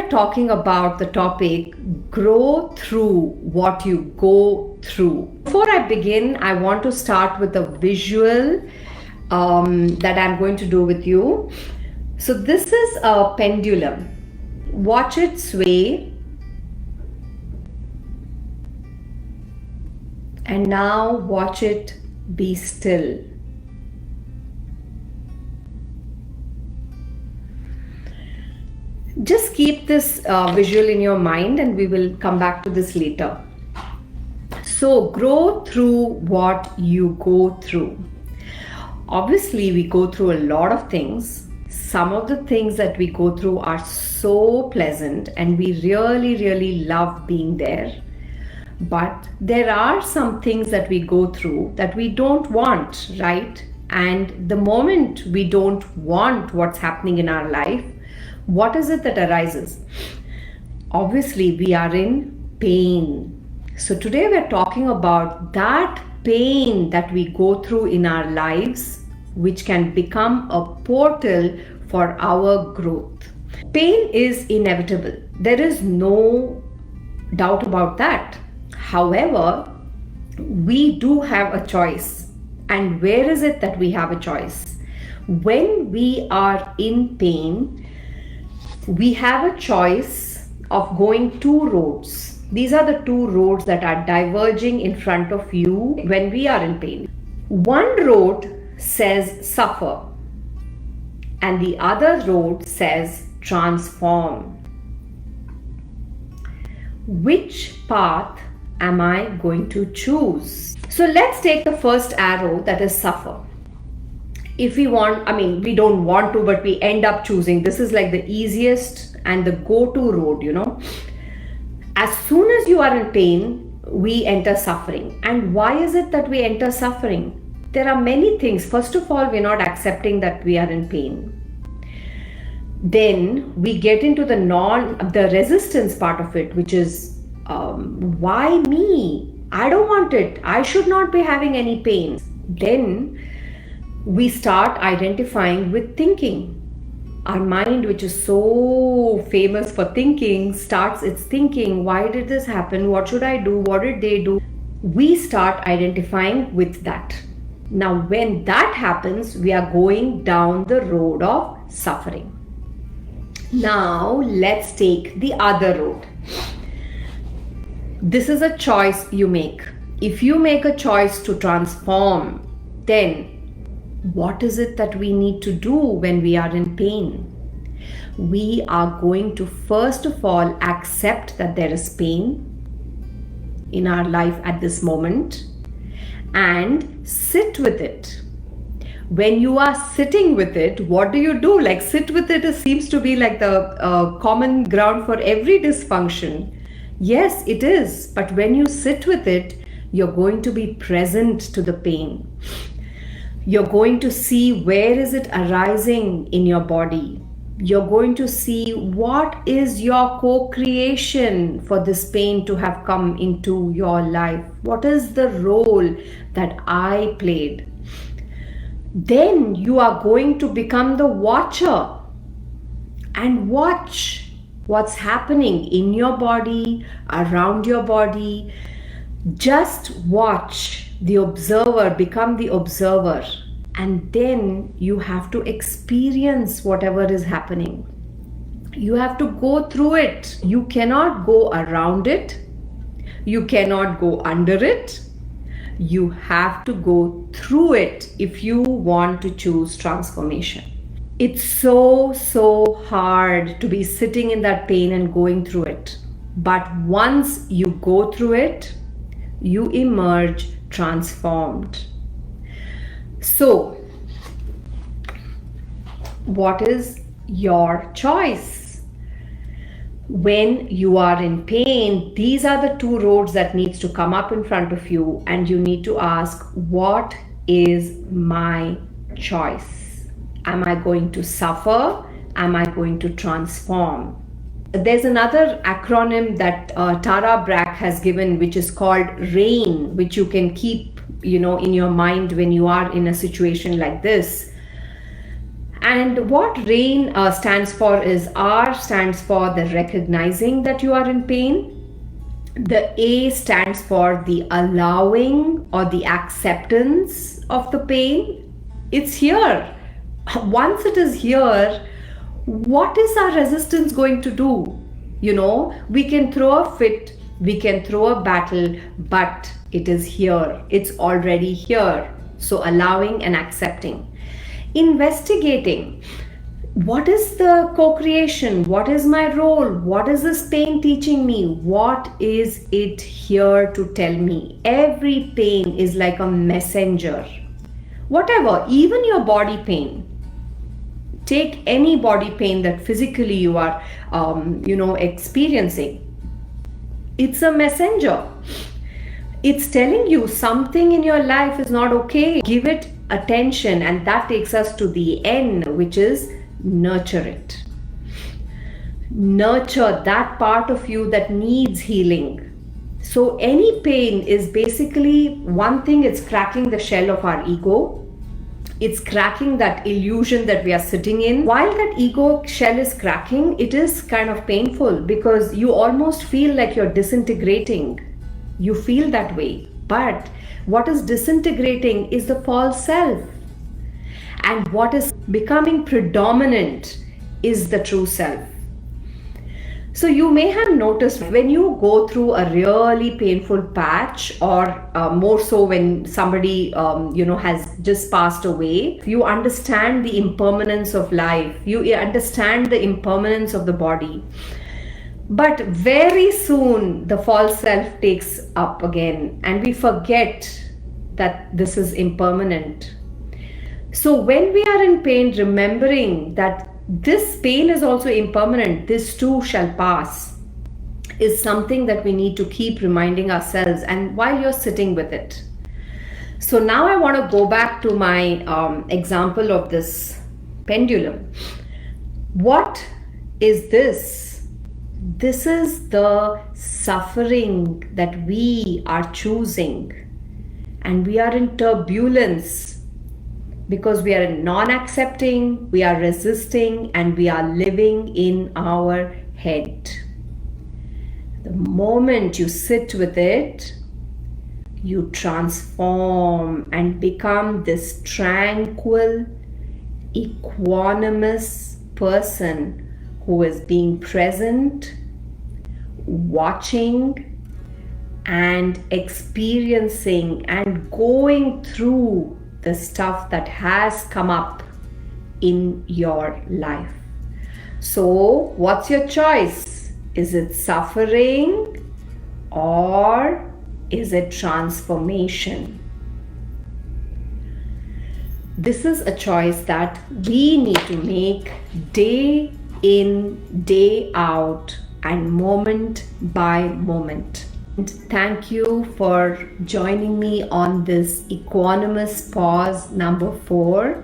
are talking about the topic, grow through what you go through. Before I begin, I want to start with a visual that I'm going to do with you. So this is a pendulum. Watch it sway. And now watch it be still. Just keep this visual in your mind and we will come back to this later. So grow through what you go through. Obviously, we go through a lot of things. Some of the things that we go through are so pleasant and we really love being there. But there are some things that we go through that we don't want, right? And the moment we don't want what's happening in our life, what is it that arises? Obviously, we are in pain. So today we're talking about that pain that we go through in our lives, which can become a portal for our growth. Pain is inevitable. There is no doubt about that. However, we do have a choice. And where is it that we have a choice? When we are in pain, we have a choice of going two roads. These are the two roads that are diverging in front of you when we are in pain. One road says suffer, and the other road says transform. Which path am I going to choose? So let's take the first arrow, that is suffer. If we want, we don't want to, but we end up choosing. This is like the easiest and the go-to road, As soon as you are in pain, we enter suffering. And why is it that we enter suffering? There are many things. First of all, we're not accepting that we are in pain. Then we get into the resistance part of it, which is, why me? I don't want it. I should not be having any pain. Then we start identifying with thinking. Our mind, which is so famous for thinking, starts its thinking. Why did this happen? What should I do? What did they do? We start identifying with that. Now, when that happens, we are going down the road of suffering. Now, let's take the other road. This is a choice you make. If you make a choice to transform, then what is it that we need to do when we are in pain? We are going to first of all accept that there is pain in our life at this moment and sit with it. When you are sitting with it, what do you do? Like, sit with it seems to be like the common ground for every dysfunction. Yes, it is. But when you sit with it, you're going to be present to the pain. You're going to see where is it arising in your body. You're going to see what is your co-creation for this pain to have come into your life. What is the role that I played? Then you are going to become the watcher and watch what's happening in your body, around your body. Just watch. The observer, become the observer, and then you have to experience whatever is happening. You have to go through it. You cannot go around it. You cannot go under it. You have to go through it if you want to choose transformation. It's so hard to be sitting in that pain and going through it. But once you go through it, you emerge transformed. So, what is your choice? When you are in pain, these are the two roads that needs to come up in front of you, and you need to ask, what is my choice? Am I going to suffer? Am I going to transform? There's another acronym that Tara Brach has given, which is called RAIN, which you can keep, in your mind when you are in a situation like this. And what RAIN stands for is, R stands for the recognizing that you are in pain. The A stands for the allowing or the acceptance of the pain. It's here. Once it is here, what is our resistance going to do? We can throw a fit, we can throw a battle, but it is here. It's already here. So allowing and accepting. Investigating. What is the co-creation? What is my role? What is this pain teaching me? What is it here to tell me? Every pain is like a messenger. Whatever, even your body pain. Take any body pain that physically you are, experiencing. It's a messenger. It's telling you something in your life is not okay. Give it attention, and that takes us to the N, which is nurture it. Nurture that part of you that needs healing. So any pain is basically one thing, it's cracking the shell of our ego. It's cracking that illusion that we are sitting in. While that ego shell is cracking, it is kind of painful because you almost feel like you're disintegrating. You feel that way. But what is disintegrating is the false self. And what is becoming predominant is the true self. So you may have noticed when you go through a really painful patch, or more so when somebody has just passed away, you understand the impermanence of life. You understand the impermanence of the body. But very soon the false self takes up again, and we forget that this is impermanent. So when we are in pain, remembering that this pain is also impermanent, this too shall pass, is something that we need to keep reminding ourselves, and while you're sitting with it. So now I want to go back to my example of this pendulum. What is this? This is the suffering that we are choosing, and we are in turbulence because we are non-accepting, we are resisting, and we are living in our head. The moment you sit with it, you transform and become this tranquil, equanimous person who is being present, watching, and experiencing and going through the stuff that has come up in your life. So, what's your choice? Is it suffering or is it transformation? This is a choice that we need to make day in, day out, and moment by moment. And thank you for joining me on this Equanimous Pause number 4.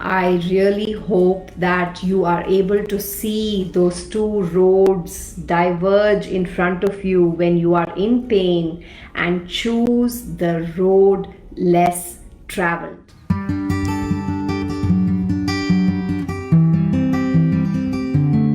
I really hope that you are able to see those two roads diverge in front of you when you are in pain, and choose the road less traveled.